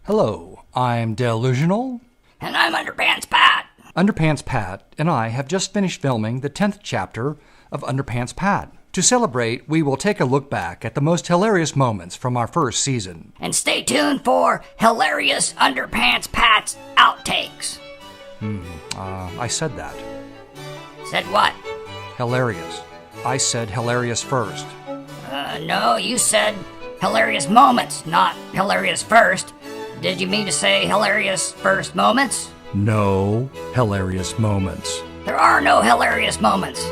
Hello, I'm Dell Lusional. And I'm Underpants Pat. Underpants Pat and I have just finished filming the 10th chapter of Underpants Pat. To celebrate, we will take a look back at the most hilarious moments from our first season. And stay tuned for hilarious Underpants Pat's outtakes. I said that. Said what? Hilarious. I said hilarious first. No, you said hilarious moments, not hilarious first. Did you mean to say hilarious first moments? No hilarious moments. There are no hilarious moments.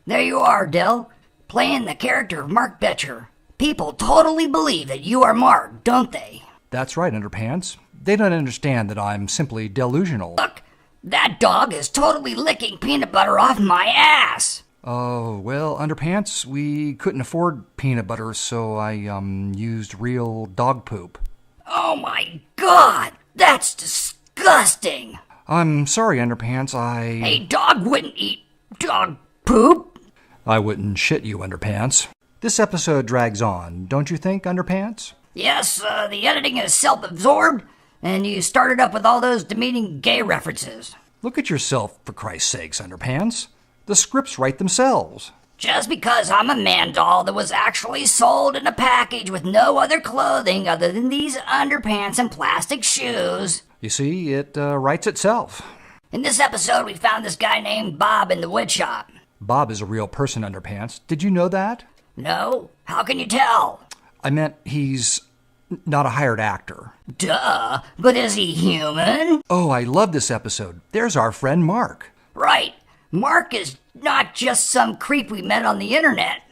There you are, Dell, playing the character of Mark Betcher. People totally believe that you are Mark, don't they? That's right, Underpants. They don't understand that I'm simply delusional. Look, that dog is totally licking peanut butter off my ass. Oh, well, Underpants, we couldn't afford peanut butter, so I used real dog poop. Oh my God, that's disgusting. I'm sorry, Underpants, A dog wouldn't eat dog poop. I wouldn't shit you, Underpants. This episode drags on, don't you think, Underpants? Yes, the editing is self-absorbed, and you started up with all those demeaning gay references. Look at yourself, for Christ's sakes, Underpants. The scripts write themselves. Just because I'm a man doll that was actually sold in a package with no other clothing other than these underpants and plastic shoes. You see, it writes itself. In this episode, we found this guy named Bob in the wood shop. Bob is a real person, Underpants. Did you know that? No? How can you tell? I meant he's not a hired actor. Duh, but is he human? Oh, I love this episode. There's our friend Mark. Right. Mark is not just some creep we met on the internet.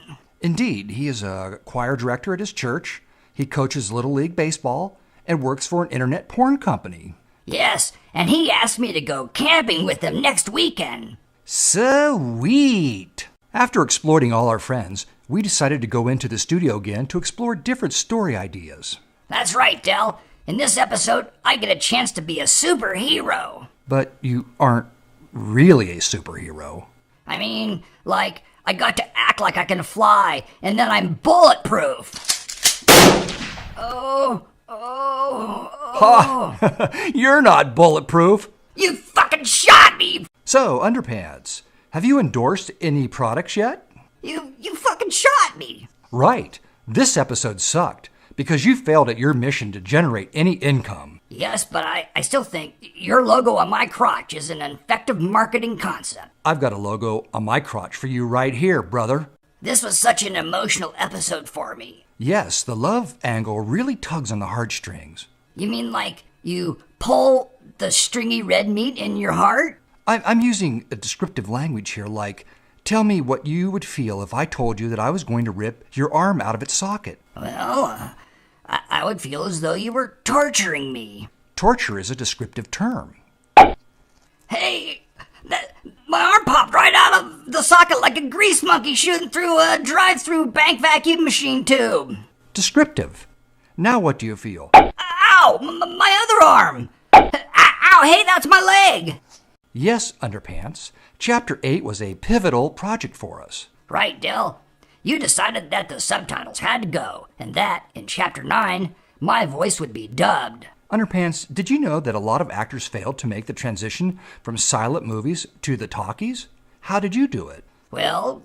Indeed, he is a choir director at his church. He coaches Little League Baseball and works for an internet porn company. Yes, and he asked me to go camping with him next weekend. Sweet! After exploiting all our friends, we decided to go into the studio again to explore different story ideas. That's right, Del. In this episode, I get a chance to be a superhero. But you aren't really a superhero. I mean, like, I got to act like I can fly, and then I'm bulletproof. You're not bulletproof. You fucking shot me! So, Underpants, have you endorsed any products yet? You fucking shot me! Right. This episode sucked because you failed at your mission to generate any income. Yes, but I still think your logo on my crotch is an effective marketing concept. I've got a logo on my crotch for you right here, brother. This was such an emotional episode for me. Yes, the love angle really tugs on the heartstrings. You mean like you pull the stringy red meat in your heart? I'm using a descriptive language here, like, tell me what you would feel if I told you that I was going to rip your arm out of its socket. Well, I would feel as though you were torturing me. Torture is a descriptive term. Hey, my arm popped right out of the socket like a grease monkey shooting through a drive-through bank vacuum machine tube. Descriptive. Now what do you feel? Ow! My other arm! Ow! Hey, that's my leg! Yes, Underpants. Chapter 8 was a pivotal project for us. Right, Dill. You decided that the subtitles had to go, and that, in Chapter 9, my voice would be dubbed. Underpants, did you know that a lot of actors failed to make the transition from silent movies to the talkies? How did you do it? Well,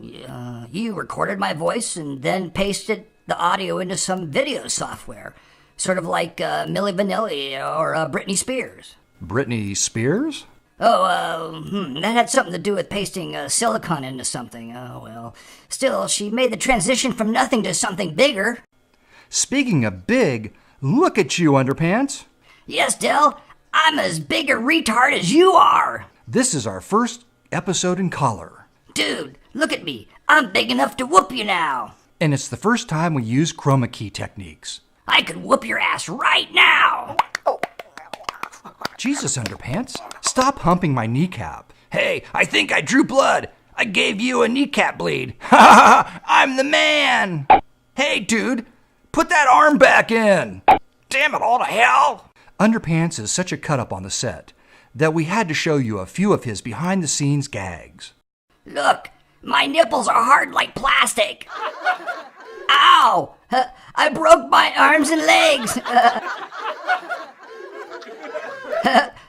you recorded my voice and then pasted the audio into some video software, sort of like Milli Vanilli or Britney Spears. Britney Spears? Oh, that had something to do with pasting silicone into something. Oh, well. Still, she made the transition from nothing to something bigger. Speaking of big, look at you, Underpants. Yes, Del. I'm as big a retard as you are. This is our first episode in color. Dude, look at me. I'm big enough to whoop you now. And it's the first time we use chroma key techniques. I could whoop your ass right now. Jesus, Underpants, stop humping my kneecap. Hey, I think I drew blood. I gave you a kneecap bleed. Ha ha ha, I'm the man. Hey, dude, put that arm back in. Damn it all to hell. Underpants is such a cut-up on the set that we had to show you a few of his behind-the-scenes gags. Look, my nipples are hard like plastic. Ow! I broke my arms and legs.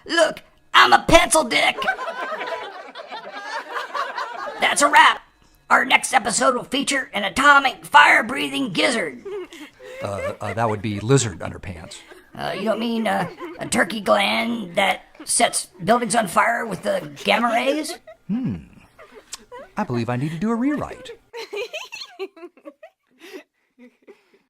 Look, I'm a pencil dick. That's a wrap. Our next episode will feature an atomic fire-breathing gizzard. That would be lizard underpants. You don't mean a turkey gland that sets buildings on fire with the gamma rays? I believe I need to do a rewrite.